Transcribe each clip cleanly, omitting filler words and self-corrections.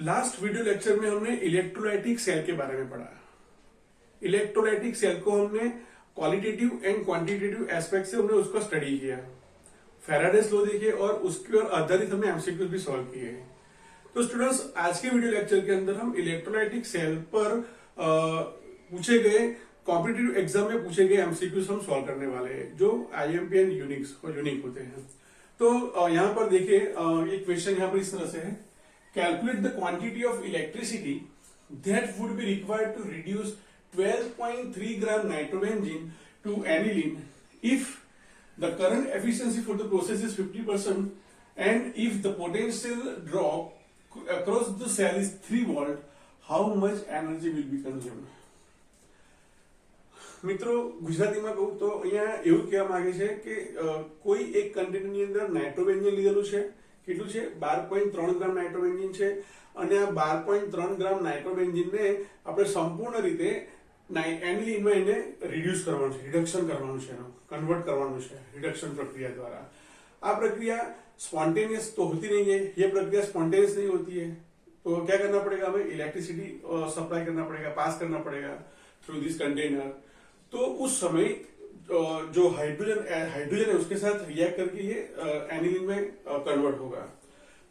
Last video lecture में हमने electrolytic cell के बारे में पढ़ा। इलेक्ट्रोलाइटिक सेल को हमने क्वालिटेटिव एंड क्वांटिटेटिव एस्पेक्ट से हमने उसको स्टडी किया, फैराडेस लॉ देखे और उसके और आधारित हमने एमसीक्यूज भी सॉल्व किए। तो स्टूडेंट्स, आज के वीडियो लेक्चर के अंदर हम इलेक्ट्रोलाइटिक सेल पर पूछे गए कॉम्पिटिटिव एग्जाम में पूछे गए एमसीक्यूज हम सॉल्व करने वाले हैं, जो आईएमपी एंड यूनिक होते हैं। तो यहाँ पर देखिए, एक क्वेश्चन यहाँ पर इस तरह से है, calculate the quantity of electricity that would be required to reduce 12.3 gram nitrobenzene to aniline if the current efficiency for the process is 50% and if the potential drop across the cell is 3 volt, how much energy will be consumed? મિત્રો, ગુજરાતીમાં કહું તો અહીંયા એવું કહેવા માંગે છે કે કોઈ એક કન્ટેનરની અંદર નાઇટ્રોબેન્ઝીન લીધેલું છે, કેટલું છે 12.3 ગ્રામ નાઇટ્રોબેન્ઝીન છે અને આ 12.3 ગ્રામ નાઇટ્રોબેન્ઝીનને આપણે સંપૂર્ણ રીતે એનિલીનમાં એને રિડ્યુસ કરવાનું છે, રિડક્શન કરવાનું છે, कन्वर्ट करवाना है रिडक्शन प्रक्रिया द्वारा। आ प्रक्रिया स्पॉन्टेनियस तो होती नहीं है, ये प्रक्रिया स्पॉन्टेनियस नहीं होती है, तो क्या करना पड़ेगा, हमें इलेक्ट्रिसिटी सप्लाई करना पड़ेगा, पास करना पड़ेगा थ्रू दिस कंटेनर। तो उस समय जो हाइड्रोजन है उसके साथ रिएक्ट करके ये एनिलीन में कन्वर्ट होगा।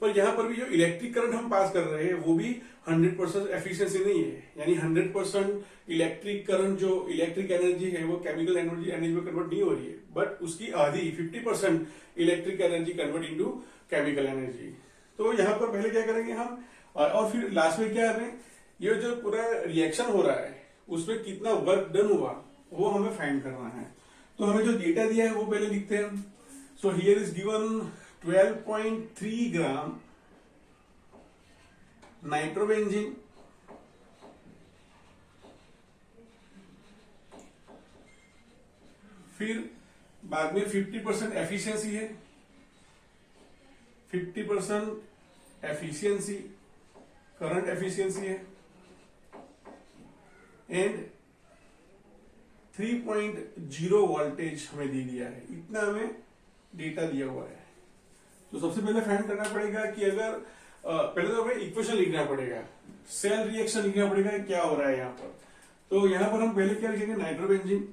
पर यहाँ पर भी जो इलेक्ट्रिक करंट हम पास कर रहे हैं वो भी 100% एफिशिएंसी नहीं है, यानी 100% इलेक्ट्रिक करंट जो इलेक्ट्रिक एनर्जी है वो केमिकल एनर्जी में कन्वर्ट नहीं हो रही है, बट उसकी आधी 50% electric energy convert into chemical energy. तो यहाँ पर पहले क्या करेंगे हम, और फिर लास्ट में क्या हमें ये जो पूरा रिएक्शन हो रहा है उसमें कितना वर्क डन हुआ वो हमें फाइंड करना है। तो हमें जो डेटा दिया है वो पहले लिखते हैं। So here is given 12.3 gram nitrobenzene फिर बाद में 50% एफिशिएंसी है, 50% एफिशिएंसी करंट एफिशिएंसी है एंड 3.0 वोल्टेज हमें दे दिया है, इतना हमें डेटा दिया हुआ है। तो सबसे पहले फाइंड करना पड़ेगा कि अगर पहले तो हमें इक्वेशन लिखना पड़ेगा, सेल रिएक्शन लिखना पड़ेगा क्या हो रहा है यहाँ पर। तो यहाँ पर हम पहले क्या लिखेंगे, nitrobenzene.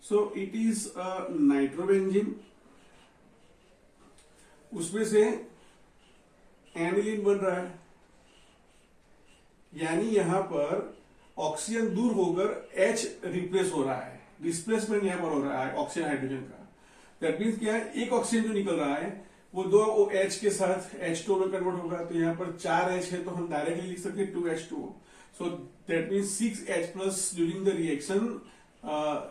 So it is nitrobenzene, उसमें से एनिलीन बन रहा है, यानी यहां पर ऑक्सीजन दूर होकर H रिप्लेस हो रहा है, डिस्प्लेसमेंट यहां पर हो रहा है ऑक्सीजन हाइड्रोजन का। दैट मीन्स क्या है, एक ऑक्सीजन जो निकल रहा है वो दो OH के साथ H2 में कन्वर्ट होगा, तो यहाँ पर 4H है तो हम डायरेक्टली लिख सकते हैं 2H2O। So that means 6H plus during the reaction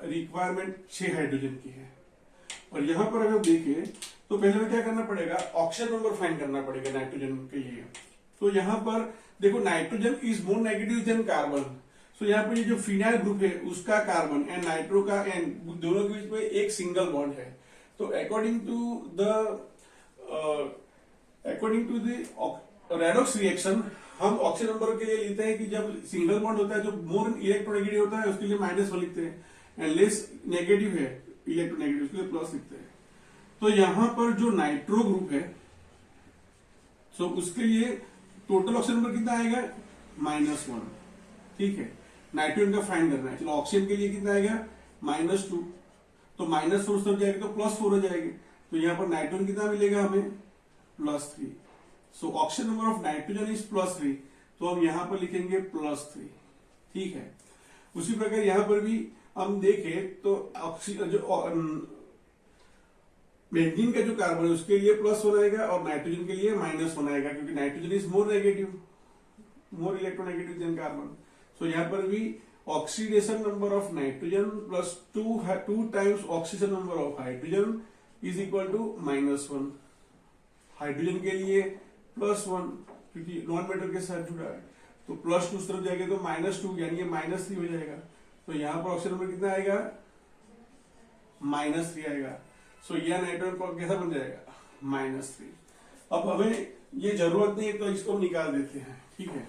requirement 6 hydrogen की है। और यहाँ पर अगर देखें तो पहले में क्या करना पड़ेगा, ऑक्सीजन नंबर फाइंड करना पड़ेगा नाइट्रोजन के लिए। तो यहाँ पर देखो, nitrogen is more negative than carbon. So यहाँ पर ये जो फिनाइल ग्रुप है उसका कार्बन एंड नाइट्रो का एन, दोनों के बीच में एक सिंगल बॉन्ड है। तो according to the redox reaction हम ऑक्सीजन नंबर के लिए लेते हैं कि जब सिंगल बॉन्ड होता है, जो मोर इलेक्ट्रोनेगेटिव होता है उसके लिए -1 लिखते हैं, एंड लेस नेगेटिव है इलेक्ट्रोनेगेटिव उसके लिए प्लस लिखते हैं। तो यहां पर जो नाइट्रो ग्रुप है, सो उसके लिए टोटल ऑक्सीजन नंबर कितना आएगा, -1। ठीक है, नाइट्रोजन का फाइंड करना है। चलो ऑक्सीजन के लिए कितना आएगा, -2। तो -4 तरफ जाएगी तो +4 हो जाएगी। तो यहाँ पर नाइट्रोजन कितना मिलेगा हमें, +3। So oxygen number of nitrogen is +3, तो हम यहां पर लिखेंगे +3। ठीक है, उसी प्रकार यहां पर भी हम देखें तो ऑक्सीजन जो बेंजीन का जो कार्बन है उसके लिए +1 आएगा और नाइट्रोजन के लिए -1 आएगा, क्योंकि nitrogen is more negative, more electronegative than carbon. So यहाँ पर भी oxidation number of nitrogen plus 2 times oxygen number of hydrogen is equal to -1। Hydrogen के लिए +1 क्योंकि नॉन मेटल के साथ जुड़ा है, तो +2 उस तरफ जाएगा तो -2 यानी ये -3 हो जाएगा। तो यहाँ पर ऑक्सीजन नंबर कितना आएगा, -3 आएगा। सो यह नाइट्रोजन को कैसा बन जाएगा, -3। अब हमें ये जरूरत नहीं है तो इसको हम निकाल देते हैं। ठीक है,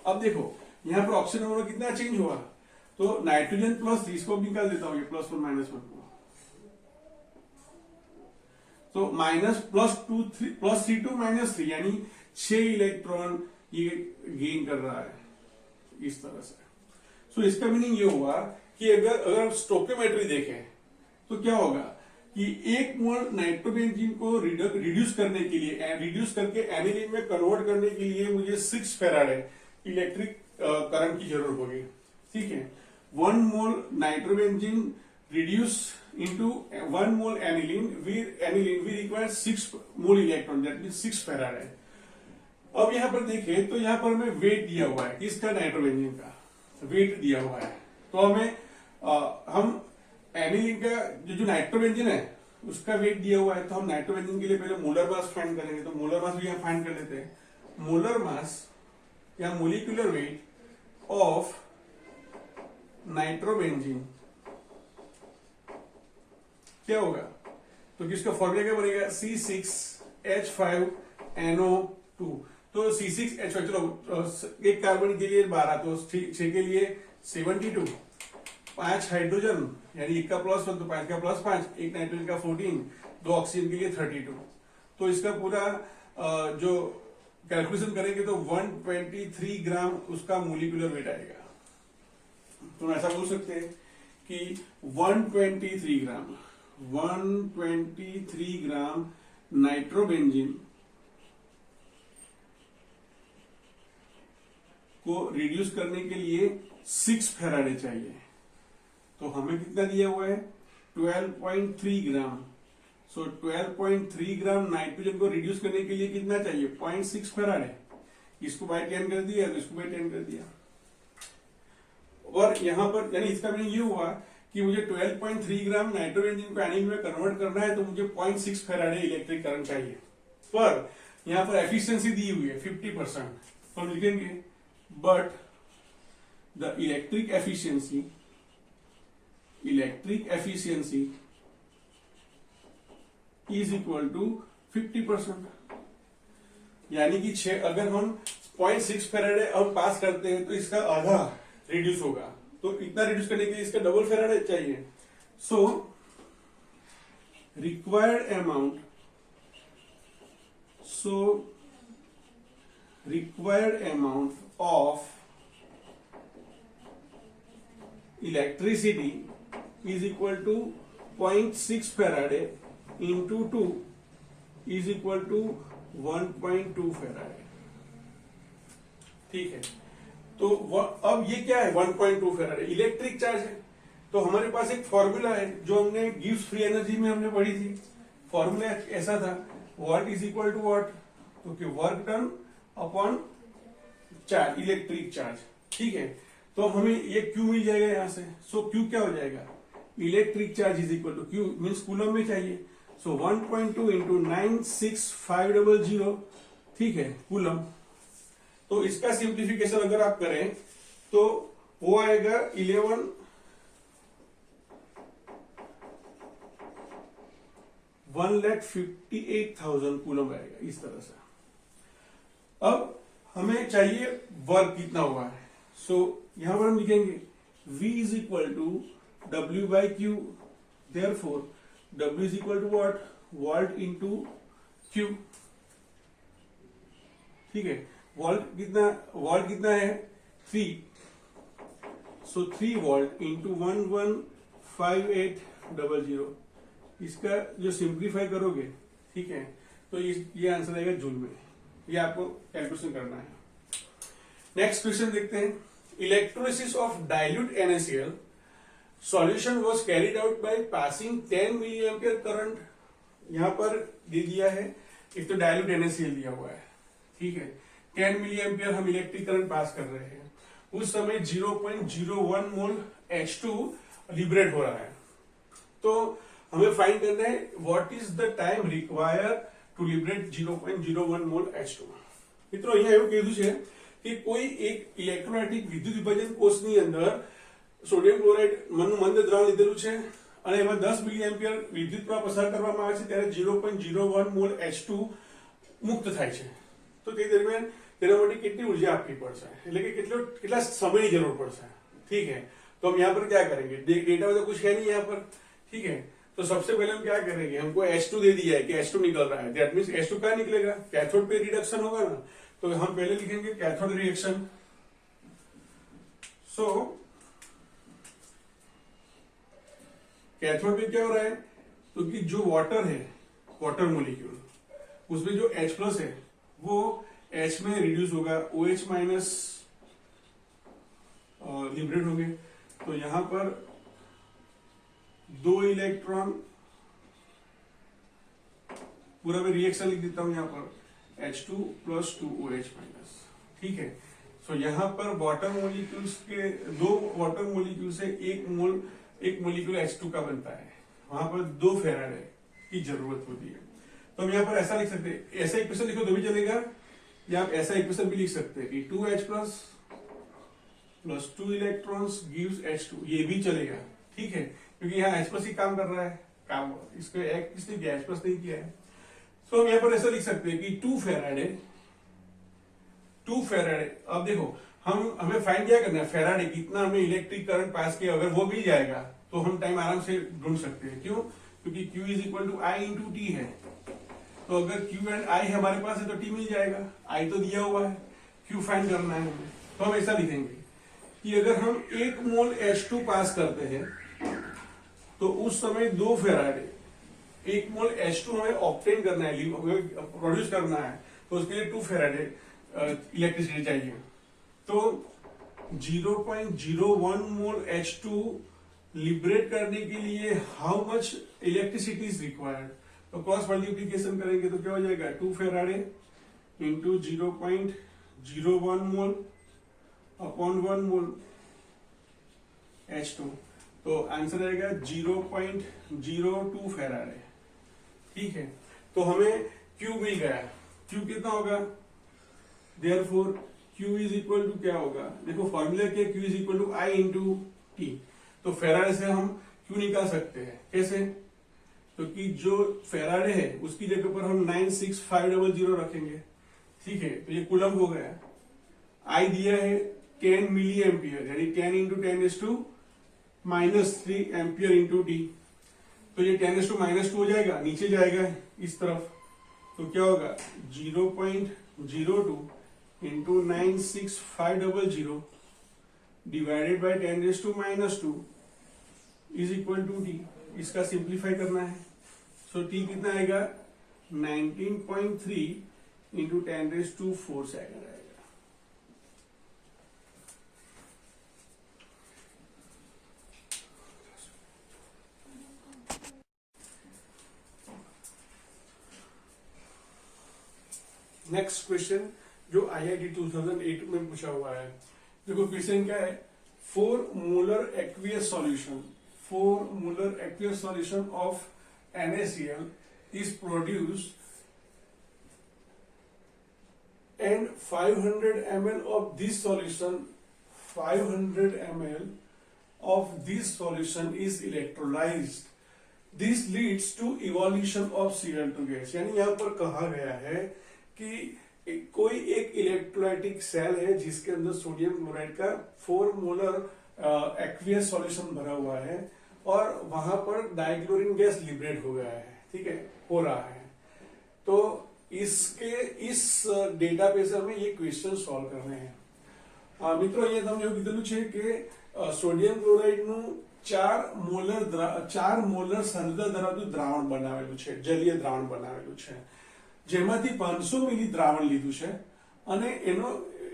अब देखो यहाँ पर ऑक्सीजन नंबर कितना चेंज हुआ, तो नाइट्रोजन +3 इसको निकाल देता हूँ, ये +1 -1 को। तो माइनस प्लस 3 टू -3 यानी 6 इलेक्ट्रॉन ये गेन कर रहा है इस तरह से। सो इसका मीनिंग ये हुआ कि अगर स्टोकियोमेट्री देखें तो क्या होगा कि 1 मोल नाइट्रोबेंजीन को रिड्यूस करने के लिए, रिड्यूस करके एनिलीन में कन्वर्ट करने के लिए मुझे 6 फैराड इलेक्ट्रिक करंट की जरूरत होगी। ठीक है, 1 मोल nitrobenzene reduce into 1 mole aniline, we require 6 mole electron, that means 6 farad है। अब यहां पर देखें तो यहां पर हमें वेट दिया हुआ है, किसका? नाइट्रोबेंजीन का वेट दिया हुआ है। तो हमें हम एनिलीन का जो नाइट्रोबेंजीन है उसका वेट दिया हुआ है, तो हम नाइट्रोबेंजीन के लिए पहले मोलर मास फाइंड करेंगे। तो मोलर मास भी हम फाइंड कर लेते हैं। मोलर मास या मोलिकुलर वेट ऑफ नाइट्रोबेंजीन क्या होगा? तो किसका फॉर्मूला क्या बनेगा? C6H5NO2। तो C6H5, चलो एक कार्बन के लिए 12, तो 6 के लिए 72, 5 हाइड्रोजन यानी 1 का +1 तो 5 का +5, 1 नाइट्रोजन का 14, 2 ऑक्सीजन के लिए 32। तो इसका पूरा जो कैलकुलेशन करेंगे तो 123 ग्राम उसका मोलिकुलर वेट आएगा। तो ऐसा बोल सकते हैं कि 123 ग्राम नाइट्रोबेंजीन को रिड्यूस करने के लिए 6 फैराडे चाहिए। तो हमें कितना दिया हुआ है? 12.3 ग्राम। सो 12.3 ग्राम नाइट्रोजन को रिड्यूस करने के लिए कितना चाहिए? 0.6 फैराडे। इसको बाय 10 कर दिया, तो इसको बाय 10 कर दिया। और यहां पर यानी इसका मीनिंग ये हुआ कि मुझे 12.3 ग्राम नाइट्रोबेंजीन को एनिलीन में कन्वर्ट करना है, तो मुझे 0.6 फैराडे इलेक्ट्रिक करंट चाहिए। पर यहां पर एफिशिएंसी दी हुई है 50%, तो हम लिखेंगे but the electric efficiency is equal to 50%। यानी कि 6 अगर हम 0.6 फैराडे हम पास करते हैं तो इसका आधा रिड्यूस होगा, तो इतना रिड्यूस करने के लिए इसका डबल फैराडे चाहिए। So required amount of electricity is equal to 0.6 faraday into 2 is equal to 1.2 faraday. ठीक है, तो अब ये क्या है? 1.2 फैराडे इलेक्ट्रिक चार्ज है। तो हमारे पास एक फॉर्मूला है जो हमने गिब्स फ्री एनर्जी में हमने पढ़ी थी। फॉर्मूला ऐसा था, what is equal to what? तो कि work done upon charge, electric charge. ठीक है, तो हमें ये क्यू मिल जाएगा यहां से। सो क्यू क्या हो जाएगा? Electric charge is equal to Q means coulomb में चाहिए। सो 1.2 इंटू 96500, ठीक है, कूलम। तो इसका सिंप्लीफिकेशन अगर आप करें तो वो आएगा 1,58,000 कूलम आएगा इस तरह से। अब हमें चाहिए वर्क कितना हुआ है। सो यहां पर हम लिखेंगे V is equal to W by Q, therefore W is equal to what? Volt into Q. ठीक है, वोल्ट कितना है? 3। So 3 volt into 115800। इसका जो सिंप्लीफाई करोगे, ठीक है, तो ये आंसर आएगा जूल में। ये आपको कैलकुलेशन करना है। नेक्स्ट क्वेश्चन देखते हैं। Electrolysis of dilute NaCl solution was carried out by passing 10 milli ampere current. यहां पर दे दिया है, एक तो डाइल्यूट NaCl दिया हुआ है, ठीक है, 10 मिली एम्पियर हम इलेक्ट्रिक करंट पास कर रहे हैं। उस समय 0.01 मोल H2 लिबरेट हो रहा है। तो हमें फाइंड करना है what is the time require to liberate 0.01 mole H2। મિત્રો અહીંયા એવું કીધું છે કે કોઈ એક ઇલેક્ટ્રોલાઇટિક વિદ્યુત વિભાજન કોષની અંદર સોડિયમ ક્લોરાઇડ મંદ દ્રાવણ લીધેલું છે અને એમાં 10 મિલી એમ્પિયર વિદ્યુત પ્રવાહ પસાર કરવામાં આવે છે ત્યારે 0.01 મોલ H2 મુક્ત થાય છે। તો તે દરમિયાન તેના માટે કેટલી ઉર્જા આપવી પડશે, એટલે કે કેટલા સમયની જરૂર પડશે। ठीक है, तो हम यहाँ पर क्या करेंगे? डेटा तो कुछ है नहीं यहाँ पर, ठीक है, तो सबसे पहले हम क्या करेंगे, हमको H2 दे दिया है कि H2 निकल रहा है, दैट मीन्स H2 क्या निकलेगा, कैथोड पे रिडक्शन होगा ना, तो हम पहले लिखेंगे कैथोड रिएक्शन। सो कैथोड पे क्या हो रहा है, तो कि जो वाटर है, वाटर मोलिक्यूल, उसमें जो H प्लस है वो H में रिड्यूस होगा, OH माइनस लिबरेट होंगे। तो यहां पर 2 इलेक्ट्रॉन, पूरा मैं रिएक्शन लिख देता हूं यहां पर H2 प्लस 2OH माइनस, ठीक है। सो यहां पर वाटर मोलिक्यूल्स के 2 वाटर मोलिक्यूल से एक मोलिक्यूल H2 का बनता है, वहां पर 2 फेराडे की जरूरत होती है। तो हम यहां पर ऐसा लिख सकते हैं, ऐसा इक्वेशन लिखो तो भी चलेगा, या आप ऐसा इक्वेशन भी लिख सकते हैं कि 2H plus 2 electrons gives H2, ये भी चलेगा, ठीक है, क्योंकि यहाँ H प्लस ही काम कर रहा है, काम इसको एक किसने किया, H प्लस नहीं किया है। तो हम यहाँ पर ऐसा लिख सकते हैं कि 2 फेराडे। अब देखो हमें फाइंड क्या करना है, फेराडे कितना हमें इलेक्ट्रिक करंट पास किया, अगर वो मिल जाएगा तो हम टाइम आराम से ढूंढ सकते हैं। क्यों, क्योंकि Q is equal to I into T है, तो अगर Q एंड I हमारे पास है तो T मिल जाएगा, I तो दिया हुआ है, Q फाइंड करना है हमें। तो हम ऐसा लिखेंगे कि अगर हम 1 मोल H2 पास करते हैं तो उस समय 2 फेराडे, 1 मोल H2 हमें ऑब्टेन करना है, प्रोड्यूस करना है, तो उसके लिए 2 फेराडे इलेक्ट्रिसिटी चाहिए। तो 0.01 मोल H2 लिबरेट करने के लिए how much electricity is required, तो क्रॉस मल्टीप्लीकेशन करेंगे तो क्या हो जाएगा, 2 फेराडे इंटू 0.01 मोल अपॉन 1 मोल H2, तो आंसर आएगा 0.02 फेराडे, ठीक है। तो हमें Q मिल गया, Q कितना होगा, therefore Q is equal to क्या होगा, देखो फॉर्मूला क्या, Q is equal to I into T. तो फेराडे से हम Q निकाल सकते हैं, कैसे, क्योंकि जो फेराडे है उसकी जगह पर हम 96500 रखेंगे, ठीक है। तो ये कूलम हो गया, I दिया है 10 मिली एम्पियर, यानी 10 इंटू 10⁻³ एम्पियर इंटू टी। तो ये 10⁻² हो जाएगा, नीचे जाएगा इस तरफ, तो क्या होगा 0.02 into 96500 divided by 10⁻² is equal to T. इसका सिंप्लीफाई करना है, सो टी कितना आएगा 19.3 इंटू 10⁻⁴ सेकेंड आएगा। नेक्स्ट क्वेश्चन जो IIT 2008 में पूछा हुआ है, देखो क्वेश्चन क्या है, 4 molar aqueous solution of NaCl is produced and 500 ml of this solution is electrolyzed. This leads to evolution of Cl2 gas। यानी यहाँ पर कहा गया है कि कोई एक इलेक्ट्रोलाइटिक सेल है जिसके अंदर सोडियम क्लोराइड का 4 मोलर एक्वियस सॉल्यूशन भरा हुआ है और वहां पर डाइक्लोरिन गैस लिबरेट हो गया है, ठीक है, हो रहा है। तो इस डेटाबेस में ये क्वेश्चन सॉल्व करने हैं। મિત્રો અહીંયા તમને એવું કીધેલું છે કે સોડિયમ ક્લોરાઇડનું 4 મોલર સાંદ્રતા ધરાવતું દ્રાવણ બનાવેલું છે, જલીય દ્રાવણ બનાવેલું છે, જેમાંથી 500 મિલી દ્રાવણ લીધું છે અને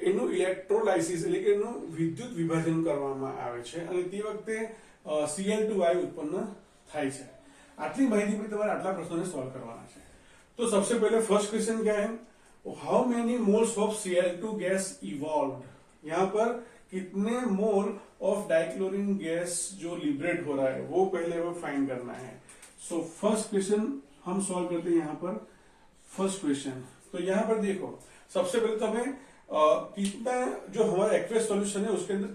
એનું ઇલેક્ટ્રોલાઇસિસ એટલે કે એનું વિદ્યુત વિભાજન કરવામાં આવે છે અને તે વખતે Cl2 વાયુ ઉત્પન્ન થાય છે। આટલી માહિતી પર તમારે આટલા પ્રશ્નોને સોલ્વ કરવાના છે। તો सबसे पहले फर्स्ट क्वेश्चन क्या है, how many moles of Cl2 gas evolved, यहाँ पर कितने मोल ऑफ डाइक्लोरिन गैस जो लिबरेट हो रहा है वो पहले वो फाइंड करना है। सो फर्स्ट क्वेश्चन हम सॉल्व करते हैं। यहाँ पर फर्स्ट क्वेश्चन, तो यहाँ पर देखो सबसे पहले तो हमें कितना जो हमारा एक्वेस सॉल्यूशन है उसके अंदर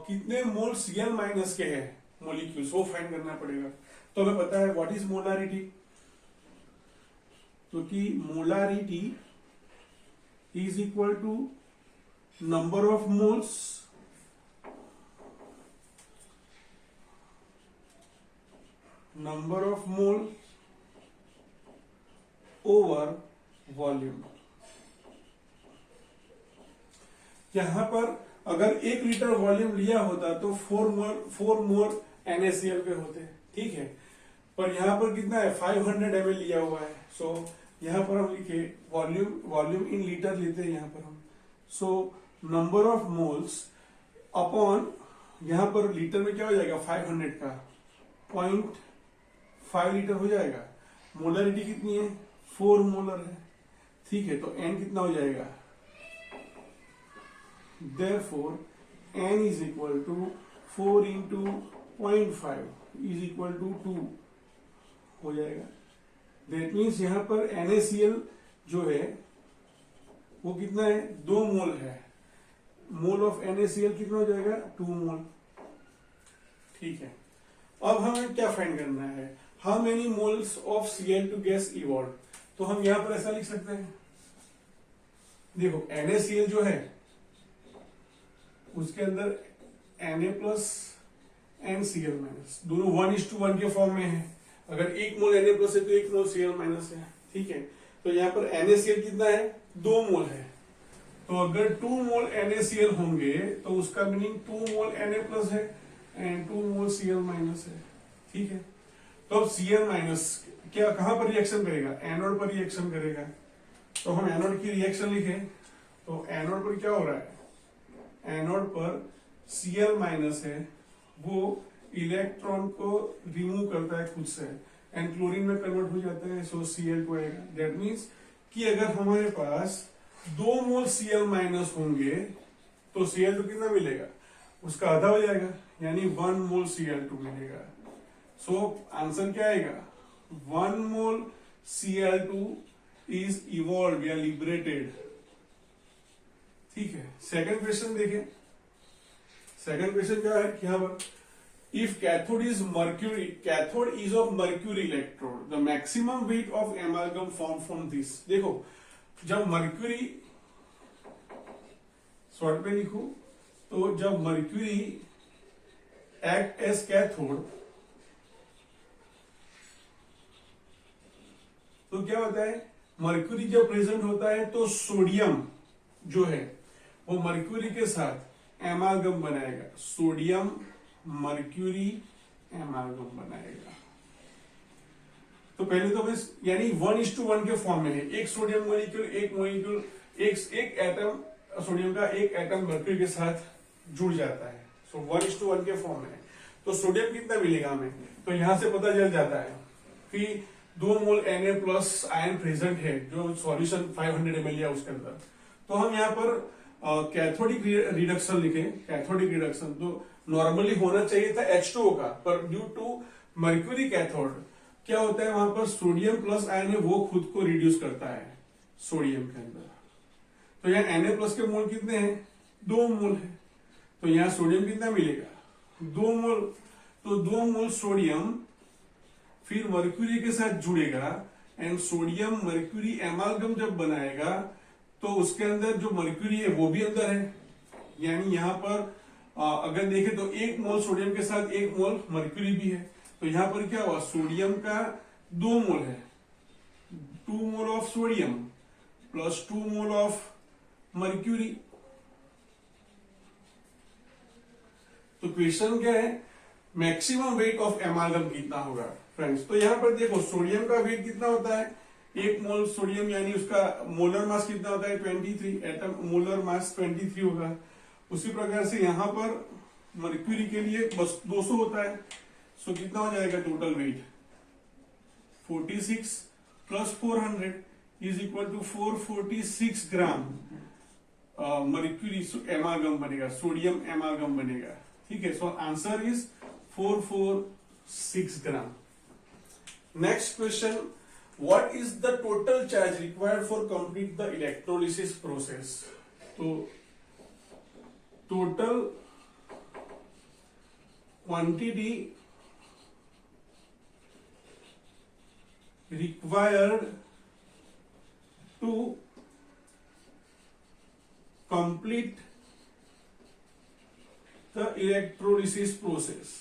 कितने मोल Cl माइनस के हैं मोलिक्यूल्स वो फाइंड करना पड़ेगा। तो हमें पता है व्हाट इज मोलारिटी, तो कि molarity is equal to number of moles number of mole over volume. यहां पर अगर 1 लीटर वॉल्यूम लिया होता तो 4 मोल NaCl पे होते, ठीक है, पर यहां पर कितना है 500 ml लिया हुआ है। सो यहां पर हम लिखे वॉल्यूम इन लीटर लेते हैं यहां पर हम। So number of moles upon यहां पर लीटर में क्या हो जाएगा 500 का 0.5 लीटर हो जाएगा। मोलरिटी कितनी है 4 मोलर है, ठीक है, तो n कितना हो जाएगा, therefore n is equal to 4 into 0.5 is equal to 2 हो जाएगा। दैट मीन्स यहां पर NaCl जो है वो कितना है 2 मोल है। मोल ऑफ NaCl कितना हो जाएगा 2 मोल, ठीक है। अब हमें क्या फाइंड करना है, how many moles of Cl2 gas evolve. तो हम यहां पर ऐसा लिख सकते हैं, देखो NaCl जो है उसके अंदर Na plus and Cl minus दोनों 1:1 के फॉर्म में है। अगर 1 मोल Na प्लस है तो 1 मोल Cl माइनस है, ठीक है। तो यहाँ पर NaCl कितना है 2 मोल है, तो अगर 2 मोल NaCl होंगे तो उसका मीनिंग 2 मोल Na प्लस है एंड 2 मोल Cl माइनस है, ठीक है। तो अब Cl माइनस क्या कहां पर रिएक्शन करेगा, एनोड पर रिएक्शन करेगा। तो हम एनोड की रिएक्शन लिखें तो एनोड पर क्या हो रहा है, एनोड पर Cl माइनस है वो इलेक्ट्रॉन को रिमूव करता है खुद से एंड क्लोरीन में कन्वर्ट हो जाता है, सो Cl2 आएगा। दैट मीन्स कि अगर हमारे पास 2 मोल Cl माइनस होंगे तो Cl2 कितना मिलेगा, उसका आधा हो जाएगा, यानी 1 मोल Cl2 मिलेगा। सो आंसर क्या आएगा, 1 मोल Cl2 इज इवॉल्व या लिबरेटेड, ठीक है। सेकंड क्वेश्चन देखें, सेकंड क्वेश्चन क्या है कि यहां पर if cathode is mercury, cathode is of mercury electrode, the maximum weight of एमालगम form from this. देखो जब मर्क्यूरी शॉर्ट पे लिखो तो जब मर्क्यूरी एक्ट एज कैथोड तो क्या होता है, मर्क्यूरी जब प्रेजेंट होता है तो सोडियम जो है वो मर्क्यूरी के साथ एमालगम बनाएगा, सोडियम मर्क्यूरी एमालगम बनाएगा। तो पहले तो बस यानी 1:1 के फॉर्म में है, एक सोडियम मॉलिक्यूल एक एटम सोडियम का एक एटम मर्क्यूरी के साथ जुड़ जाता है, सो 1:1 के फॉर्म में है। तो सोडियम कितना मिलेगा हमें, तो यहां से पता चल जाता है कि 2 mole Na plus ion present है जो सॉल्यूशन 500 ml है उसके अंदर। तो हम यहाँ पर कैथोडिक रिडक्शन लिखे, कैथोडिक रिडक्शन तो नॉर्मली होना चाहिए था H2O का, पर ड्यू टू मर्क्यूरी कैथोड क्या होता है वहां पर सोडियम प्लस आयन है वो खुद को रिड्यूस करता है सोडियम के अंदर। तो यहाँ Na प्लस के मोल कितने हैं 2 मोल है, तो यहाँ सोडियम कितना मिलेगा 2 मोल। तो 2 मोल सोडियम फिर मर्क्यूरी के साथ जुड़ेगा एंड सोडियम मर्क्यूरी एमालगम जब बनाएगा तो उसके अंदर जो मर्क्यूरी है वो भी अंदर है, यानी यहां पर अगर देखें तो 1 मोल सोडियम के साथ 1 मोल मर्क्यूरी भी है। तो यहां पर क्या हुआ, सोडियम का 2 मोल है, 2 mole of sodium plus 2 mole of mercury. तो क्वेश्चन क्या है, मैक्सिमम वेट ऑफ एमालगम कितना होगा फ्रेंड्स। तो यहां पर देखो सोडियम का वेट कितना होता है, 1 मोल सोडियम यानी उसका मोलर मास कितना होता है 23, एटम मोलर मास 23 होगा। उसी प्रकार से यहां पर मर्क्यूरी के लिए बस 200 होता है, सो कितना हो जाएगा total weight 46 plus 400 is equal to 446 gram mercury amalgam बनेगा, सोडियम एमालगम बनेगा, ठीक है। So answer is 446 gram. Next question, what is the total charge required for complete the electrolysis process। तो total quantity required to complete the electrolysis process।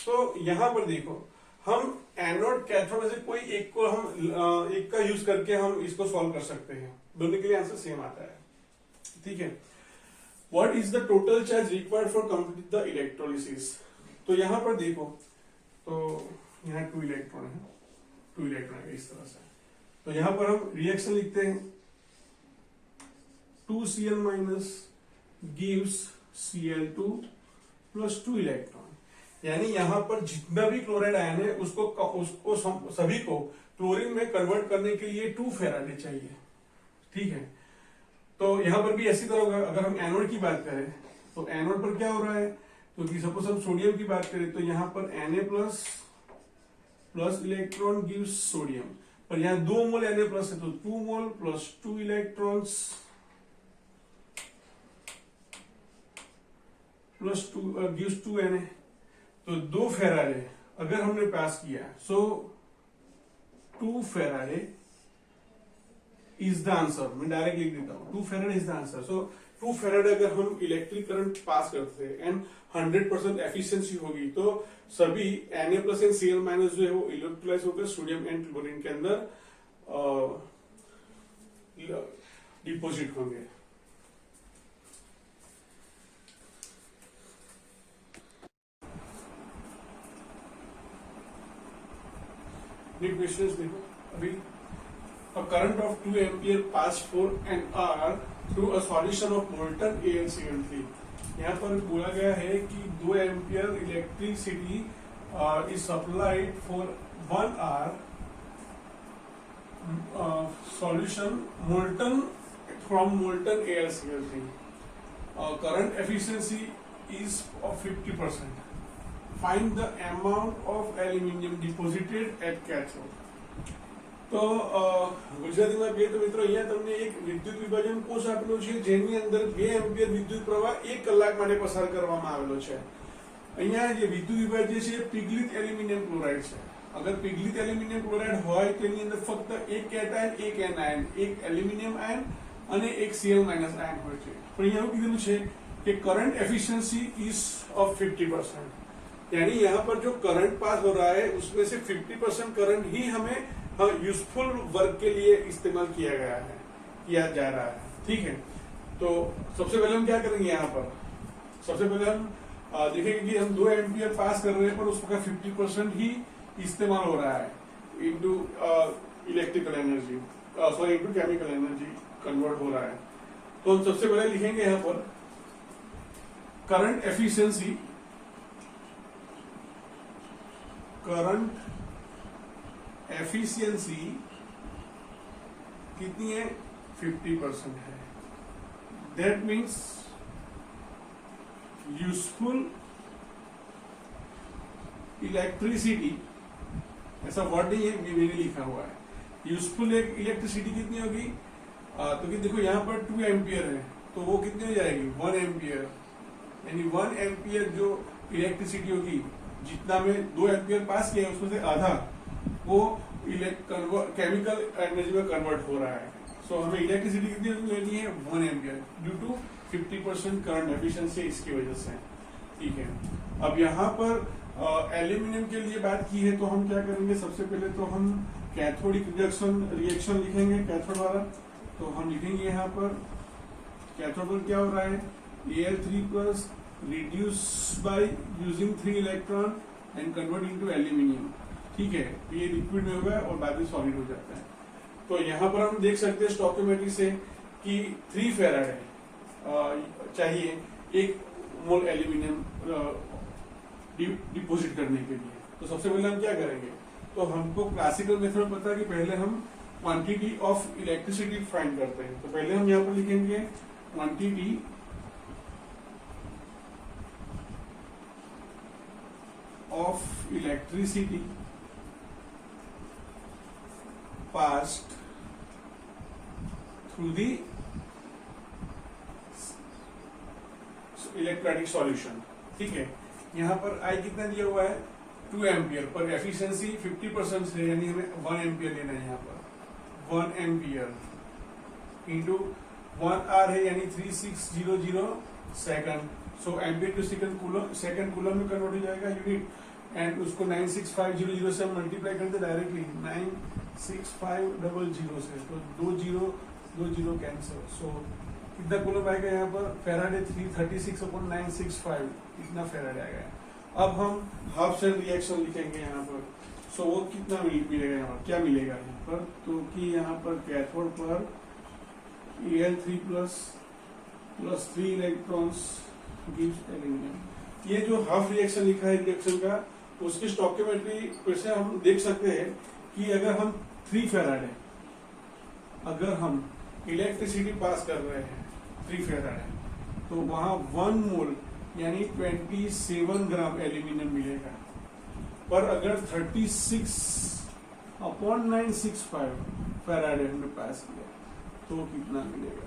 तो यहां पर देखो, हम एनोड कैथोड में से कोई एक को हम एक का यूज करके हम इसको सॉल्व कर सकते हैं, दोनों के लिए आंसर सेम आता है। ठीक है, what is the total charge required for complete the electrolysis. तो यहां पर देखो, तो यहाँ 2 इलेक्ट्रॉन है, 2 इलेक्ट्रॉन है इस तरह से। तो यहां पर हम रिएक्शन लिखते हैं, 2Cl minus gives Cl2 plus 2 electron. यानी यहां पर जितना भी क्लोराइड आयन है उसको सभी को क्लोरीन में कन्वर्ट करने के लिए 2 फेराडे चाहिए। ठीक है, तो यहां पर भी ऐसी तरह होगा। अगर हम एनोड की बात करें तो एनोड पर क्या हो रहा है, तो सपोज हम सोडियम की बात करें तो यहां पर Na plus electron gives sodium, पर यहां 2 मोल Na प्लस है तो 2 mole plus 2 electrons plus 2 gives 2 Na। तो 2 फेराडे अगर हमने पास किया, so 2 Faraday is the answer. मैं डायरेक्ट लिख देता हूं, 2 Faraday is the answer. So 2 Faraday अगर हम इलेक्ट्रिक करंट पास करते हैं एंड 100% एफिशिएंसी होगी, तो सभी Na plus and Cl minus जो है वो इलेक्ट्रोलाइज होकर सोडियम एंड क्लोरीन के अंदर डिपोजिट होंगे। क्वेश्चंस देखो अभी, a current of 2 ampere passed for an hour through a solution of molten AlCl3। यहाँ पर बोला गया है कि 2 ampere electricity is supplied for 1 hour solution molten from molten AlCl3. Current efficiency is of 50%. Find the amount of aluminium deposited at cathode. તો ગુજરાતીમાં કહીએ તો મિત્રો અહીંયા તમને એક વિદ્યુત વિભાજન કોષ આપેલો છે જેની અંદર 2 એમ્પિયર વિદ્યુત પ્રવાહ 1 કલાક માટે પસાર કરવામાં આવેલો છે। અહીંયા જે વિદ્યુત વિભાજન છે એ પિગલિત એલ્યુમિનિયમ ક્લોરાઇડ છે। અગર પિગલિત એલ્યુમિનિયમ ક્લોરાઇડ હોય તો એની અંદર ફક્ત એક કેટાયન, એક એનાયન, એક એલ્યુમિનિયમ આયન અને એક Cl માઇનસ આયન હોય છે। પણ અહીંયા એવું કીધેલું છે કે કરंट एफिशिएंसी इज ऑफ 50%, यानी यहाँ पर जो करंट पास हो रहा है उसमें से 50% करंट ही हमें यूजफुल वर्क के लिए इस्तेमाल किया जा रहा है। ठीक है, तो सबसे पहले हम क्या करेंगे, यहाँ पर सबसे पहले हम देखेंगे कि हम 2 एम्पियर पास कर रहे हैं पर उसका 50% ही इस्तेमाल हो रहा है into electrical energy, sorry into chemical energy convert हो रहा है। तो हम सबसे पहले लिखेंगे यहाँ पर करंट एफिशिएंसी, करंट एफिशिएंसी कितनी है, 50% है। दैट मीन्स यूजफुल इलेक्ट्रिसिटी, ऐसा वर्ड नहीं है, मैंने लिखा हुआ है। यूजफुल इलेक्ट्रिसिटी कितनी होगी, तो कि देखो यहाँ पर 2 एम्पियर है तो वो कितनी हो जाएगी, 1 एम्पियर, यानी 1 एम्पियर जो इलेक्ट्रिसिटी होगी, जितना में 2 एम्पियर पास किया है उसमें से आधा वो केमिकल एनर्जी में कन्वर्ट हो रहा है। सो हमें इलेक्ट्रिसिटी कितनी लेनी है, 1 ampere due to 50% current efficiency इसकी वजह से। ठीक है, अब यहाँ पर एल्यूमिनियम के लिए बात की है तो हम क्या करेंगे, सबसे पहले तो हम कैथोडिक रिएक्शन लिखेंगे कैथोड वाला। तो हम लिखेंगे यहाँ पर कैथोड पर क्या हो रहा है, Al3 plus reduce by using 3 electron and convert into aluminium. ठीक है, ये लिक्विड में होगा और बाद में सॉलिड हो जाता है। तो यहाँ पर हम देख सकते हैं स्टोइकोमेट्री से कि 3 फेराडे चाहिए 1 मोल एल्यूमिनियम डिपोजिट करने के लिए। तो सबसे पहले हम क्या करेंगे, तो हमको क्लासिकल मेथड पता है कि पहले हम क्वांटिटी ऑफ इलेक्ट्रिसिटी फाइंड करते हैं। तो पहले हम यहाँ पर लिखेंगे quantity of electricity passed through the electrolytic solution. ठीक है, यहाँ पर I कितना दिया हुआ है, 2 एम्पियर, पर एफिशिएंसी 50% है, यानी हमें 1 एम्पियर लेना है। यहाँ पर 1 एम्पियर इंटू 1 आर है, यानी 3600 second. So ampere to second coulomb में कन्वर्ट हो जाएगा यूनिट। एंड उसको 96500 से मल्टीप्लाई करते डायरेक्टली 96500 से, तो 2 कैंसिल। सो कितना कूलम आएगा यहाँ पर, फेराडे 336/965, इतना फेराडे आएगा। अब हम हाफ सेल रिएक्शन लिखेंगे यहाँ पर। सो वो कितना मिलेगा यहाँ पर, क्या मिलेगा यहाँ पर, तो कि यहाँ पर कैथोड पर Al3 plus 3 electrons gives aluminium. ये जो हाफ रिएक्शन लिखा है रिएक्शन का, उसकी स्टोइकियोमेट्री फिर से हम देख सकते हैं कि अगर हम 3 फेराडे, अगर हम इलेक्ट्रिसिटी पास कर रहे हैं 3 फेराडे, तो वहां 1 मोल यानी 27 ग्राम एल्यूमिनियम मिलेगा। पर अगर 36/965 फेराडे हमने पास किया तो कितना मिलेगा।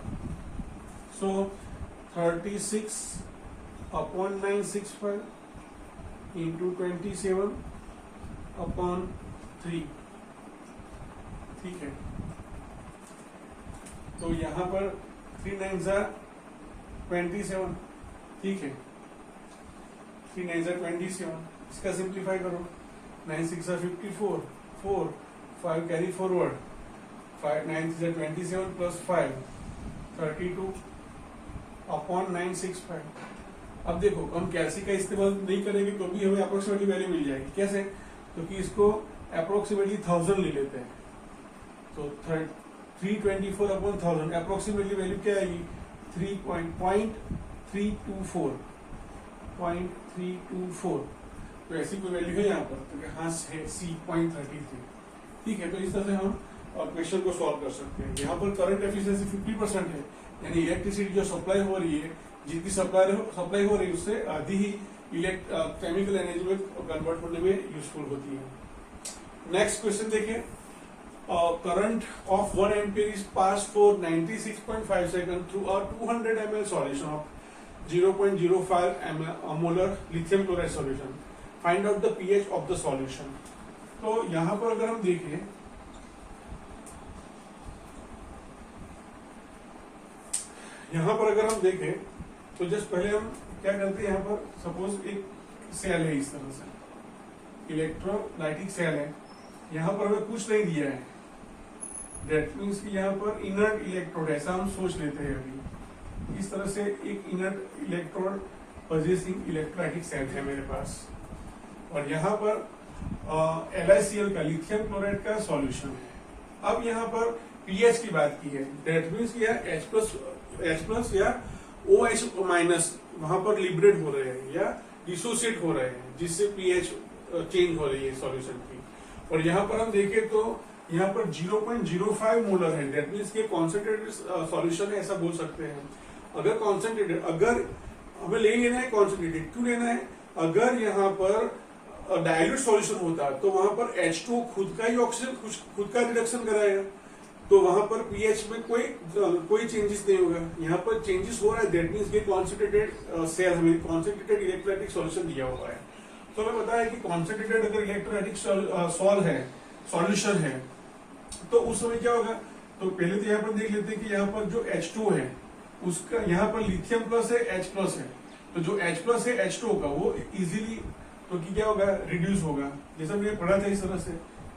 सो 36/965 इंटू 27/3, ठीक है। तो यहां पर 3 9s are 27, ठीक है। 3 9s are 27, इसका सिंप्लीफाई करो, 9 6 are 54, 4 5 carry forward, 5 9 6 are 27 plus 5 32/965। अब देखो हम कैलसी का इस्तेमाल नहीं करेंगे तो भी हमें अप्रोक्सीमेटली वैल्यू मिल जाएगी। कैसे, क्योंकि इसको अप्रोक्सीमेटली 1000 ले लेते हैं, तो 324/1000 अप्रोक्सीमेटली वैल्यू क्या आएगी, 0.324। तो ऐसी कोई वैल्यू है यहाँ पर, तो हाँ है C.33, ठीक है। तो इस तरह से हम क्वेश्चन को सॉल्व कर सकते हैं। यहाँ पर करंट एफिशिएंसी 50% है, यानी इलेक्ट्रिसिटी जो सप्लाई हो रही है, जितनी सप्लाई हो रही है उससे आधी ही केमिकल एनर्जी में कन्वर्ट होने में यूजफुल होती है। नेक्स्ट क्वेश्चन देखिए, current of 1 ampere is pass for 96.5 second through a 200 ml solution of 0.05 molar lithium chloride solution, find out the pH of the solution. तो यहां पर अगर हम देखें, तो जस्ट पहले हम क्या करते हैं, यहाँ पर सपोज एक सेल है, इस तरह से इलेक्ट्रोलाइटिक सेल है, यहाँ पर हमें कुछ नहीं दिया है, डेट मीन्स कि यहाँ पर इनर्ट इलेक्ट्रोड, ऐसा हम सोच लेते हैं अभी। इस तरह से एक inert electrode possessing electrolytic cell है मेरे पास, और यहाँ पर LiCl का लिथियम क्लोराइड का सॉल्यूशन है। अब यहाँ पर पीएच की बात की है, डेट मीन्स H+ या OH- वहां पर लिबरेट हो रहे हैं या डिसोसिएट हो रहे हैं, जिससे पीएच चेंज हो रही है सॉल्यूशन की। और यहाँ पर हम देखें तो यहाँ पर 0.05 मोलर है, डेट मीन्स के कॉन्सेंट्रेटेड सॉल्यूशन है, ऐसा बोल सकते हैं। अगर कॉन्सेंट्रेटेड, अगर हमें ले लेना है कॉन्सेंट्रेटेड, क्यों लेना है, अगर यहाँ पर डाइल्यूट सॉल्यूशन होता तो वहां पर H2 खुद का ही ऑक्सीजन खुद का रिडक्शन कराएगा, तो वहां पर पीएच में कोई चेंजेस नहीं होगा। यहाँ पर चेंजेस हो रहा है, दैट मीन्स के कॉन्सेंट्रेटेड सेल, हमें कॉन्सेंट्रेटेड इलेक्ट्रोलाइटिक सॉल्यूशन दिया हुआ है। तो हमें पता है कि कॉन्सेंट्रेटेड अगर इलेक्ट्रोलाइटिक सॉल्यूशन है तो उस समय क्या होगा, तो पहले तो यहाँ पर देख लेते हैं कि यहाँ पर जो H2 है उसका, यहाँ पर लिथियम प्लस है, H+ है, तो जो H+ है H2 का वो इजीली तो क्या होगा, रिड्यूस होगा। जैसा मैंने पढ़ा था इस तरह से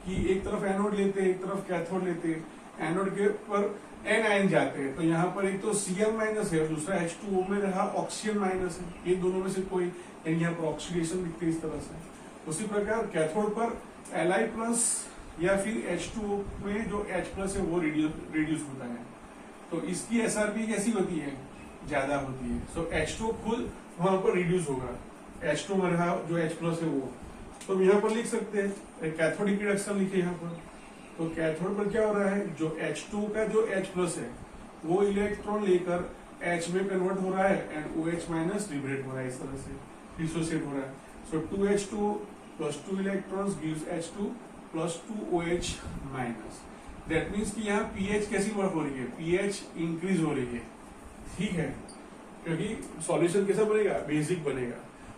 कि एक तरफ एनोड लेते हैं, एक तरफ कैथोड लेते हैं, एनोड के पर N आयन जाते हैं, तो यहाँ पर एक तो Cl- है और दूसरा H2O में रहा ऑक्सीजन माइनस है, ये दोनों में से कोई, यानी यहाँ पर ऑक्सीडेशन दिखते है इस तरह से। उसी प्रकार कैथोड पर Li+ या फिर H2O में जो H+ है वो रिड्यूस होता है, तो इसकी SRP कैसी होती है, ज्यादा होती है। सो H2 खुद वहां पर रिड्यूस होगा, H2 में रहा जो H+ है वो, तो हम यहाँ पर लिख सकते हैं कैथोडिक रिडक्शन लिखे यहाँ पर। तो कैथोड पर क्या हो रहा है, जो H2 का जो H+ है वो इलेक्ट्रॉन लेकर H में कन्वर्ट हो रहा है एंड OH- लिबरेट हो रहा है, इस तरह से डिसोसिएट हो रहा है। सो 2H2 + 2 electrons gives H2 + 2 OH-। That means कि यहाँ पीएच कैसी वर्क हो रही है, पीएच इंक्रीज हो रही है, ठीक है, क्योंकि सॉल्यूशन कैसा बनेगा, बेसिक बनेगा।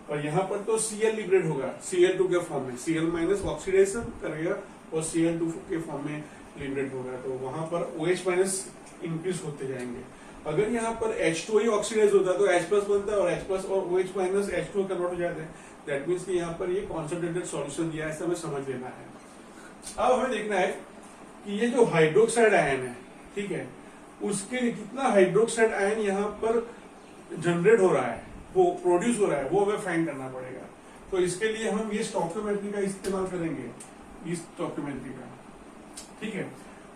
और यहाँ पर तो Cl लिबरेट होगा Cl2 के फॉर्म में, Cl- ऑक्सीडेशन करेगा और Cl2 के फॉर्म में लिबरेट होगा, तो वहां पर OH- इंक्रीज होते जाएंगे। अगर यहाँ पर H2 ही ऑक्सीडाइज होता तो H+ बनता है और H+ और OH- H2 कन्वर्ट हो जाते हैं, दैट मीन्स कि यहाँ पर ये कॉन्सेंट्रेटेड सॉल्यूशन दिया है, ऐसा हमें समझ लेना है। अब हमें देखना है कि ये जो हाइड्रोक्साइड आयन है, ठीक है, उसके लिए कितना हाइड्रोक्साइड आयन यहाँ पर जनरेट हो रहा है, वो प्रोड्यूस हो रहा है, वो हमें फाइंड करना पड़ेगा। तो इसके लिए हम ये स्टोइकियोमेट्री का इस्तेमाल करेंगे, इस स्टोइकियोमेट्री का, ठीक है।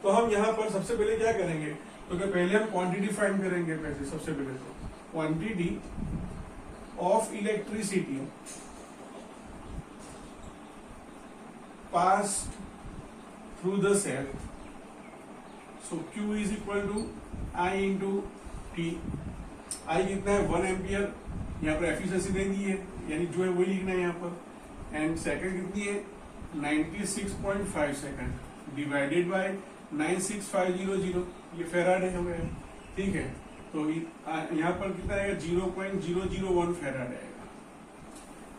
तो हम यहाँ पर सबसे पहले क्या करेंगे, तो क्या पहले हम क्वांटिटी फाइंड करेंगे। पहले सबसे पहले तो quantity of electricity passed through the cell, so Q is equal to I into T। I कितना है 1 एम्पियर, यहाँ पर एफिशिएंसी दे दी है, यानी जो है वही लिखना है यहाँ पर। एंड सेकंड कितनी है 96.5 सेकंड डिवाइडेड बाय 96500, ये फेराड हो गया, ठीक है। तो यहाँ पर कितना आएगा 0.001 फेराड आएगा।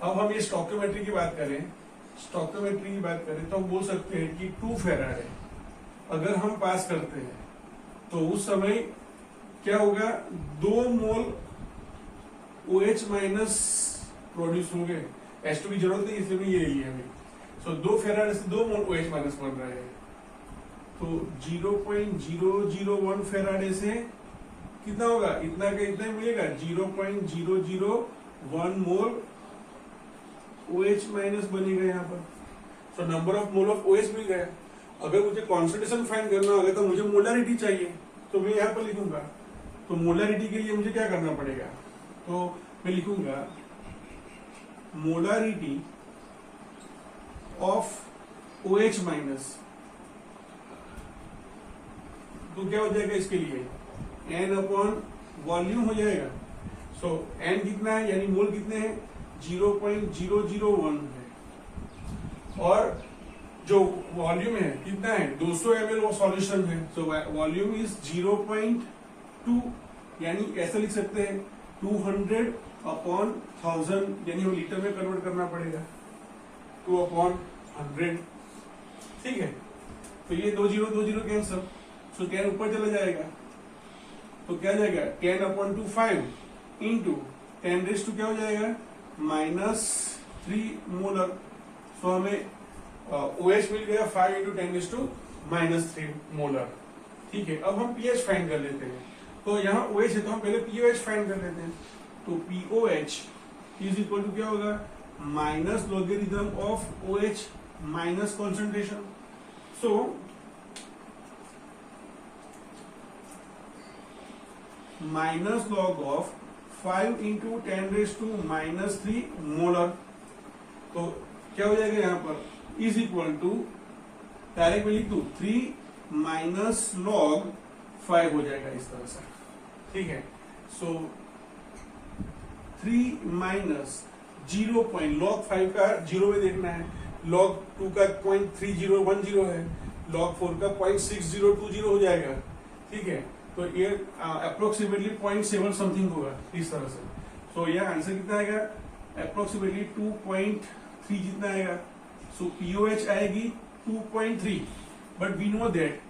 अब हम ये स्टोइकियोमेट्री की बात करें, स्टोइकियोमेट्री की बात करें तो हम बोल सकते हैं कि 2 फेराड है। अगर हम पास करते हैं तो उस समय क्या होगा, 2 मोल OH माइनस प्रोड्यूस होंगे। H2 की जरूरत नहीं, इसलिए ये लिया हमें। सो 2 फेराड से 2 मोल OH माइनस बन रहा है, तो 0.001 फेराड से कितना होगा, इतना का इतना ही मिलेगा, 0.001 मोल OH माइनस बनेगा यहाँ पर। So number of mole of OH मिल गया। अगर मुझे कॉन्सेंट्रेशन फाइंड करना होगा तो मुझे मोलारिटी चाहिए, तो मैं यहाँ पर लिखूंगा। तो मोलारिटी के लिए मुझे क्या करना पड़ेगा, तो मैं लिखूंगा मोलारिटी ऑफ OH माइनस, तो क्या हो जाएगा इसके लिए N अपॉन वॉल्यूम हो जाएगा। सो N कितना है, यानी मोल कितने हैं 0.001 है, और जो वॉल्यूम है कितना है 200 ml वो सॉल्यूशन है। सो वॉल्यूम इज 0.2, यानी ऐसा लिख सकते हैं 200 अपॉन 1000, यानी वो लीटर में कन्वर्ट करना पड़ेगा, 2 अपॉन 100, ठीक है। तो ये 2 कैंसल, सो 10 ऊपर चला जाएगा, तो क्या जाएगा 10 अपॉन 2 5 इंटू 10 क्या हो जाएगा -3 मोलर। सो हमें OH मिल गया 5 इंटू 10 -3 मोलर, ठीक है। अब हम pH फाइंड कर लेते हैं। तो यहाँ OH है तो हम पहले POH फाइंड कर लेते हैं। तो POH इज इक्वल टू क्या होगा, minus logarithm of OH minus concentration. So minus log of 5 into 10 -3 molar, तो क्या हो जाएगा यहाँ पर इज इक्वल टू, डायरेक्ट में लिख दू 3 माइनस लॉग 5 हो जाएगा इस तरह से, ठीक है। सो 3 माइनस 0. लॉग 5 का 0 में देखना है, लॉग 2 का 0.3010 है, लॉग 4 का 0.6020 हो जाएगा, ठीक है। तो ये अप्रोक्सीमेटली 0.7 समथिंग होगा इस तरह से। सो यह आंसर कितना आएगा, अप्रोक्सीमेटली 2.3 जितना आएगा। सो POH आएगी 2.3, but we know that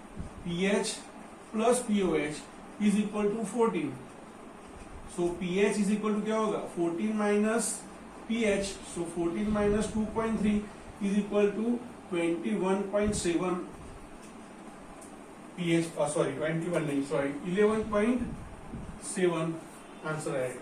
pH plus POH is equal to 14। So pH is equal to क्या होगा 14 minus pH, so 14 minus 2.3 is equal to 21.7 pH, sorry 21 नहीं, सॉरी 11.7 आंसर आएगा।